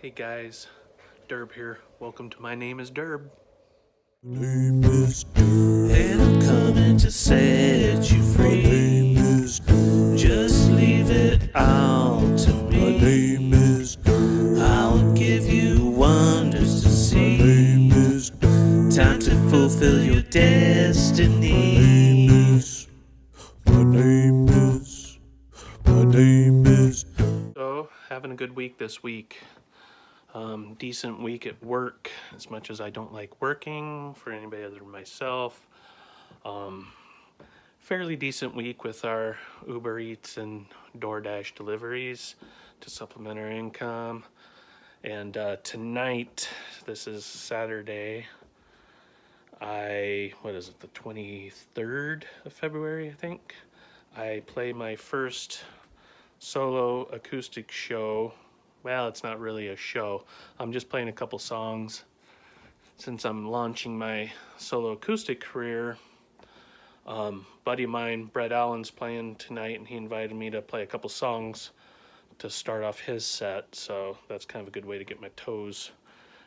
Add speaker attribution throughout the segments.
Speaker 1: Hey guys, Durb here. Welcome to My Name is Durb.
Speaker 2: My name is Durb, and I'm coming to set you free. My name is Durb, just leave it all to me. My name is Durb, I'll give you wonders to see. My name is Durb, time to fulfill your destiny. My name is Durb.
Speaker 1: So, having a good week this week. Decent week at work, as much as I don't like working for anybody other than myself. Fairly decent week with our Uber Eats and DoorDash deliveries to supplement our income. And tonight, this is Saturday, the 23rd of February, I think. I play my first solo acoustic show. Well, it's not really a show. I'm just playing a couple songs. Since I'm launching my solo acoustic career, buddy of mine, Brett Allen's playing tonight, and he invited me to play a couple songs to start off his set, so that's kind of a good way to get my toes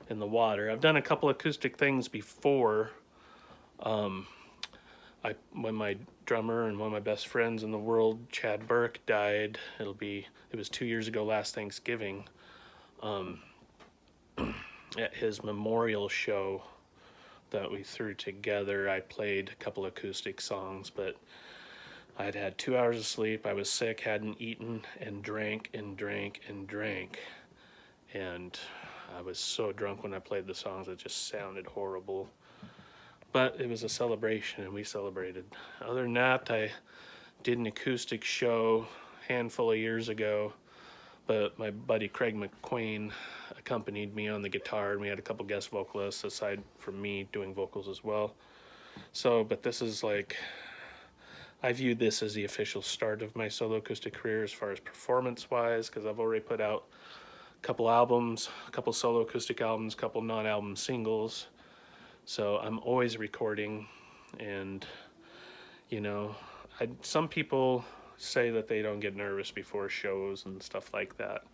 Speaker 1: in the water. I've done a couple acoustic things before. When my drummer and one of my best friends in the world, Chad Burke, died, it was 2 years ago last Thanksgiving, at his memorial show that we threw together, I played a couple acoustic songs, but I'd had 2 hours of sleep, I was sick, hadn't eaten, and drank and drank and drank, and I was so drunk when I played the songs, it just sounded horrible. But it was a celebration, and we celebrated. Other than that, I did an acoustic show a handful of years ago, but my buddy Craig McQueen accompanied me on the guitar, and we had a couple guest vocalists aside from me doing vocals as well. So, but this is I view this as the official start of my solo acoustic career as far as performance-wise, because I've already put out a couple albums, a couple solo acoustic albums, a couple non-album singles. So I'm always recording, and some people say that they don't get nervous before shows and stuff like that.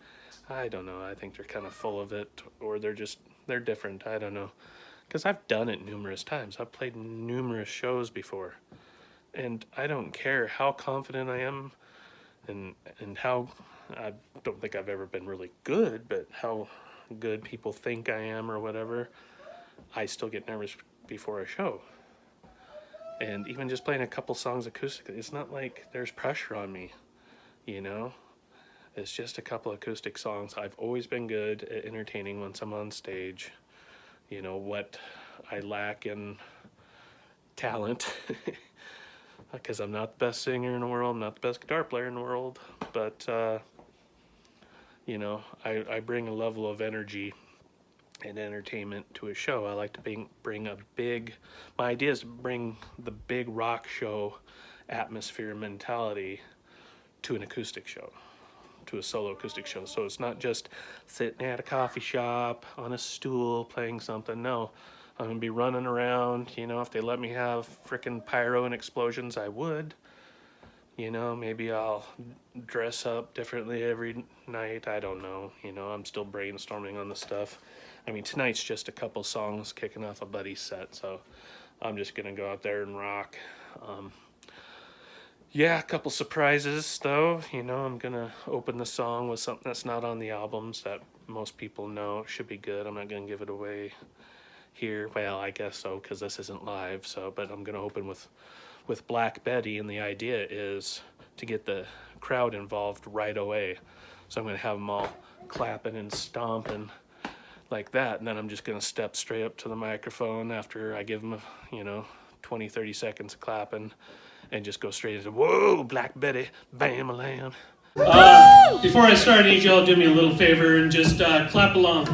Speaker 1: I don't know. I think they're kind of full of it, or they're different. I don't know, because I've done it numerous times. I've played numerous shows before, and I don't care how confident I am, and how I don't think I've ever been really good, but how good people think I am or whatever. I still get nervous before a show. And even just playing a couple songs acoustically, it's not like there's pressure on me, It's just a couple acoustic songs. I've always been good at entertaining once I'm on stage. What I lack in talent, because I'm not the best singer in the world, I'm not the best guitar player in the world, but, I bring a level of energy and entertainment to a show. I like to my idea is to bring the big rock show atmosphere and mentality to an acoustic show, to a solo acoustic show. So it's not just sitting at a coffee shop on a stool playing something. No, I'm gonna be running around. If they let me have frickin' pyro and explosions, I would. Maybe I'll dress up differently every night. I don't know. I'm still brainstorming on the stuff. I mean, tonight's just a couple songs kicking off a buddy set, so I'm just going to go out there and rock. A couple surprises, though. I'm going to open the song with something that's not on the albums that most people know. It should be good. I'm not going to give it away here. Well, I guess so, because this isn't live, but I'm going to open with Black Betty, and the idea is to get the crowd involved right away. So I'm going to have them all clapping and stomping like that, and then I'm just going to step straight up to the microphone after I give them 20, 30 seconds of clapping, and just go straight into, whoa, Black Betty, bam-a-lam.
Speaker 3: Before I start, I need y'all to do me a little favor and just clap along.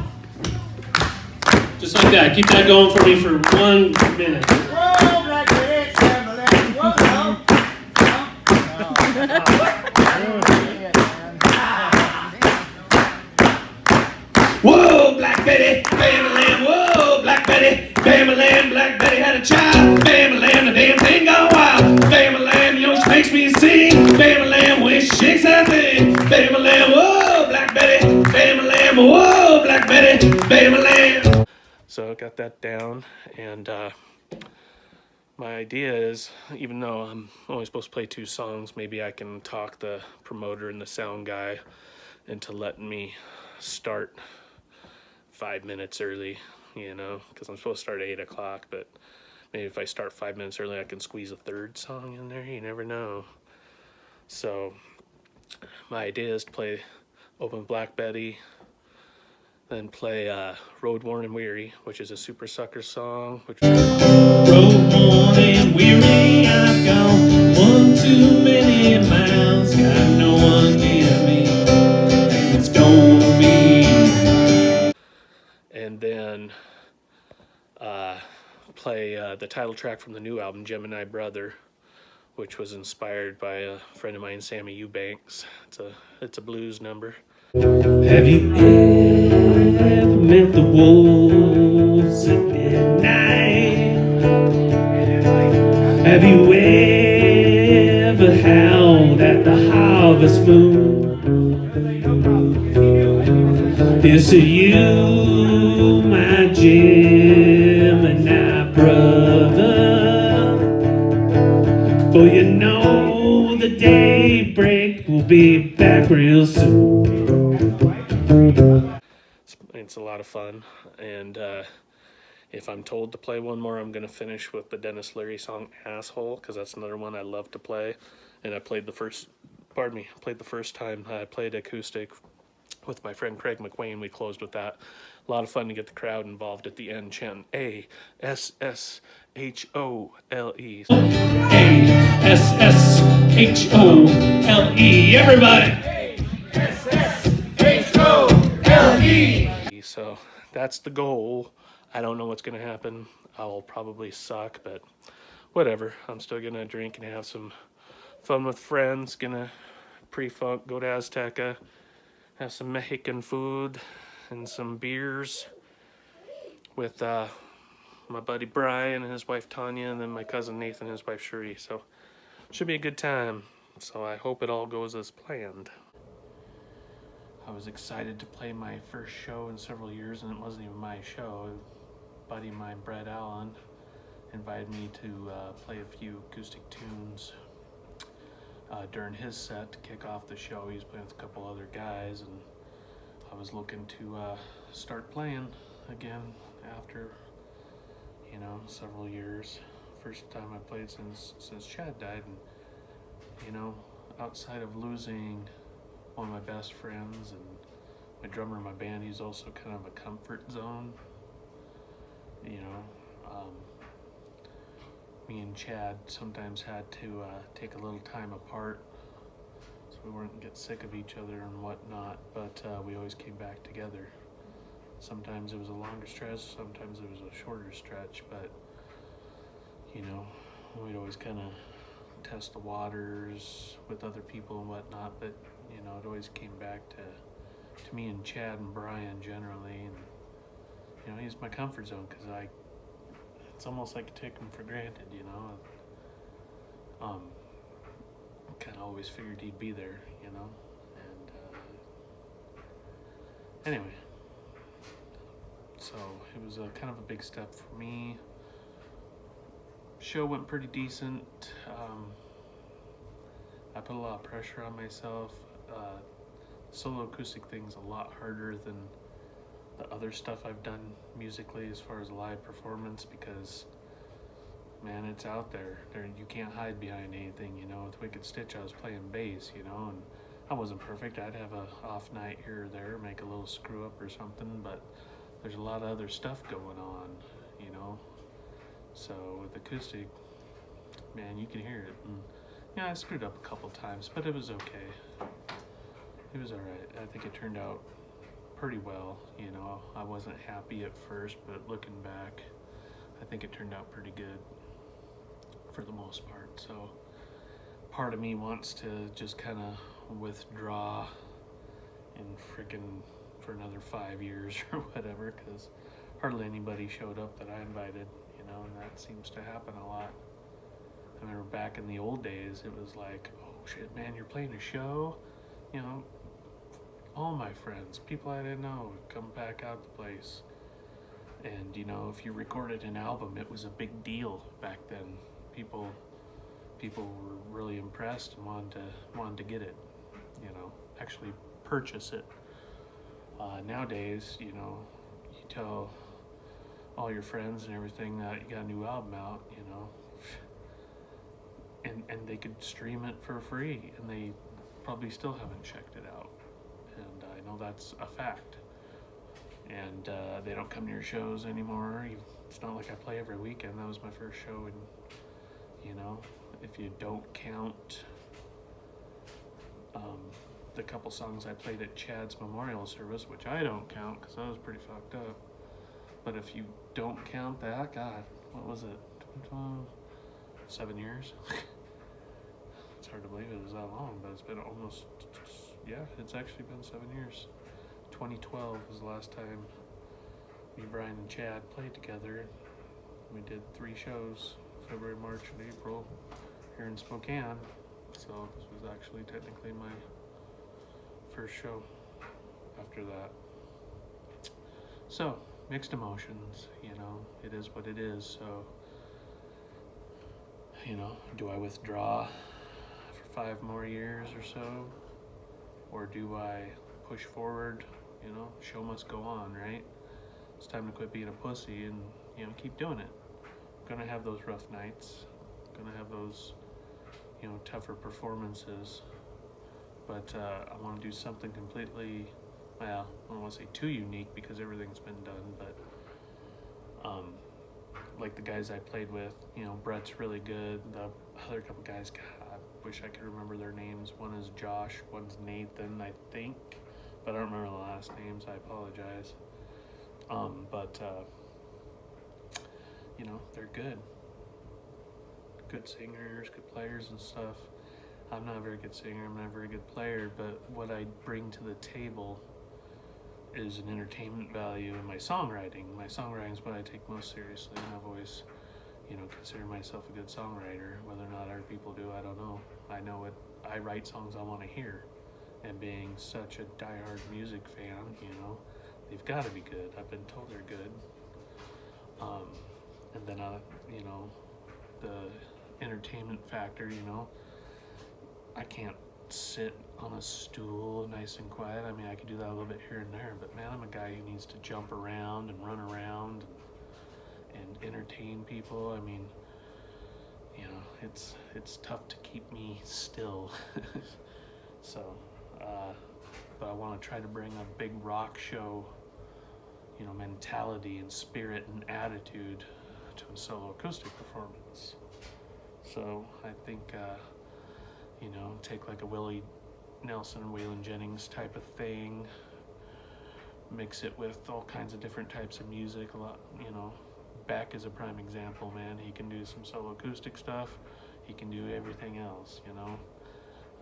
Speaker 3: Just like that. Keep that going for me for 1 minute.
Speaker 4: Whoa, Black Betty, bam-a-lam. Whoa,
Speaker 2: Whoa, Black Betty, bam-a-lam, whoa, Black Betty, bam-a-lam, Black Betty had a child, bam-a-lam, the damn thing gone wild, bam-a-lam, she makes me sing, bam-a-lam, when she shakes that thing, bam-a-lam, whoa, Black Betty, bam-a-lam, whoa, Black Black Betty, Bamaland.
Speaker 1: So I got that down, and my idea is, even though I'm only supposed to play 2 songs, maybe I can talk the promoter and the sound guy into letting me start 5 minutes early, you know, because I'm supposed to start at 8 o'clock, but maybe if I start 5 minutes early, I can squeeze a 3rd song in there. You never know. So my idea is to play Open Black Betty, then play Road Worn and Weary, which is a Super Sucker song, which
Speaker 2: Road worn and weary, I've gone one too many miles. Got no one near me, and it's gonna be.
Speaker 1: and then play the title track from the new album, Gemini Brother, which was inspired by a friend of mine, Sammy Eubanks. It's a blues number.
Speaker 2: Have you ever met the wolves at midnight? Have you ever howled at the harvest moon? This is you, my Gemini brother. For you know the daybreak will be back real soon.
Speaker 1: It's a lot of fun, and if I'm told to play one more, I'm going to finish with the Dennis Leary song Asshole, because that's another one I love to play. And I played the first time I played acoustic with my friend Craig McWayne. We closed with that. A lot of fun to get the crowd involved at the end, chanting ASSHOLE.
Speaker 2: ASSHOLE. Everybody.
Speaker 1: So that's the goal. I don't know what's going to happen. I'll probably suck, but whatever. I'm still going to drink and have some fun with friends. Gonna pre-funk, go to Azteca, have some Mexican food and some beers with my buddy Brian and his wife Tanya, and then my cousin Nathan and his wife Shuri. So should be a good time. So I hope it all goes as planned. I was excited to play my first show in several years, and it wasn't even my show. A buddy of mine, Brett Allen, invited me to play a few acoustic tunes during his set to kick off the show. He was playing with a couple other guys, and I was looking to start playing again after, you know, several years. First time I played since Chad died, and you know, outside of losing one of my best friends and my drummer in my band, he's also kind of a comfort zone. You know, me and Chad sometimes had to take a little time apart so we wouldn't get sick of each other and whatnot, but we always came back together. Sometimes it was a longer stretch, sometimes it was a shorter stretch, but you know, we'd always kind of test the waters with other people and whatnot, but you know, it always came back to me and Chad and Brian generally, and you know, he's my comfort zone because it's almost like I take him for granted, you know. Kind of always figured he'd be there, you know, and anyway, so it was a kind of a big step for me. Show went pretty decent. I put a lot of pressure on myself. Solo acoustic thing's a lot harder than the other stuff I've done musically as far as live performance, because man, it's out there. You can't hide behind anything, you know. With Wicked Stitch I was playing bass, you know, and I wasn't perfect. I'd have a off night here or there, make a little screw up or something, but there's a lot of other stuff going on, you know. So with acoustic, man, you can hear it. And yeah, I screwed up a couple times, but it was okay. It was alright. I think it turned out pretty well, you know. I wasn't happy at first, but looking back, I think it turned out pretty good for the most part. So part of me wants to just kind of withdraw and freaking for another 5 years or whatever, because hardly anybody showed up that I invited, you know, and that seems to happen a lot. I remember back in the old days, it was like, oh shit, man, you're playing a show, you know, all my friends, people I didn't know, would come back out the place. And you know, if you recorded an album, it was a big deal back then. People were really impressed and wanted to get it, you know, actually purchase it. Nowadays, you know, you tell all your friends and everything that you got a new album out, you know, and they could stream it for free, and they probably still haven't checked it out. And I know that's a fact. And they don't come to your shows anymore. It's not like I play every weekend. That was my first show, and you know, if you don't count the couple songs I played at Chad's memorial service, which I don't count because I was pretty fucked up. But if you don't count that, God, what was it? 7 years? It's hard to believe it was that long, but it's been almost, yeah, it's actually been 7 years. 2012 was the last time me, Brian, and Chad played together. We did 3 shows, February, March, and April, here in Spokane. So this was actually technically my first show after that. So, mixed emotions, you know, it is what it is. So, you know, do I withdraw for 5 more years or so? Or do I push forward? You know, show must go on, right? It's time to quit being a pussy and, you know, keep doing it. I'm gonna have those rough nights. I'm gonna have those, you know, tougher performances. But I want to do something completely, well, I don't want to say too unique because everything's been done, but like the guys I played with, you know, Brett's really good. The other couple guys, God, I wish I could remember their names. One is Josh, one's Nathan, I think, but I don't remember the last names. I apologize. You know, they're good. Good singers, good players and stuff. I'm not a very good singer, I'm not a very good player, but what I bring to the table is an entertainment value in my songwriting. My songwriting is what I take most seriously, and I've always, you know, considered myself a good songwriter. Whether or not other people do, I don't know. I know it. I write songs I want to hear, and being such a diehard music fan, you know, they've got to be good. I've been told they're good. And then, you know, the entertainment factor, you know, I can't sit on a stool nice and quiet. I mean, I could do that a little bit here and there, but man, I'm a guy who needs to jump around and run around and entertain people. I mean, you know, it's tough to keep me still. So, but I want to try to bring a big rock show, you know, mentality and spirit and attitude to a solo acoustic performance. So I think, you know, take like a Willie Nelson, Waylon Jennings type of thing, mix it with all kinds of different types of music. A lot, you know, Beck is a prime example, man. He can do some solo acoustic stuff. He can do everything else, you know.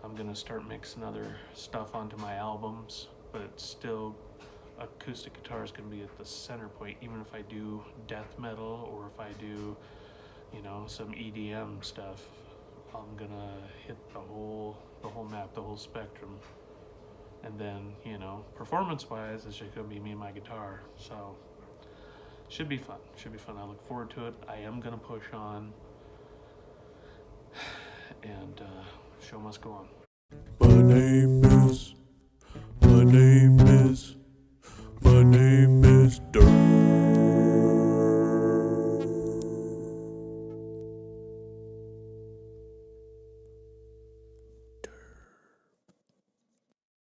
Speaker 1: I'm gonna start mixing other stuff onto my albums, but it's still, acoustic guitar is gonna be at the center point, even if I do death metal or if I do, you know, some EDM stuff. I'm gonna hit the whole map, the whole spectrum. And then, you know, performance-wise, it's just gonna be me and my guitar. So, should be fun. I look forward to it. I am gonna push on, and show must go on.
Speaker 2: My name is Durb.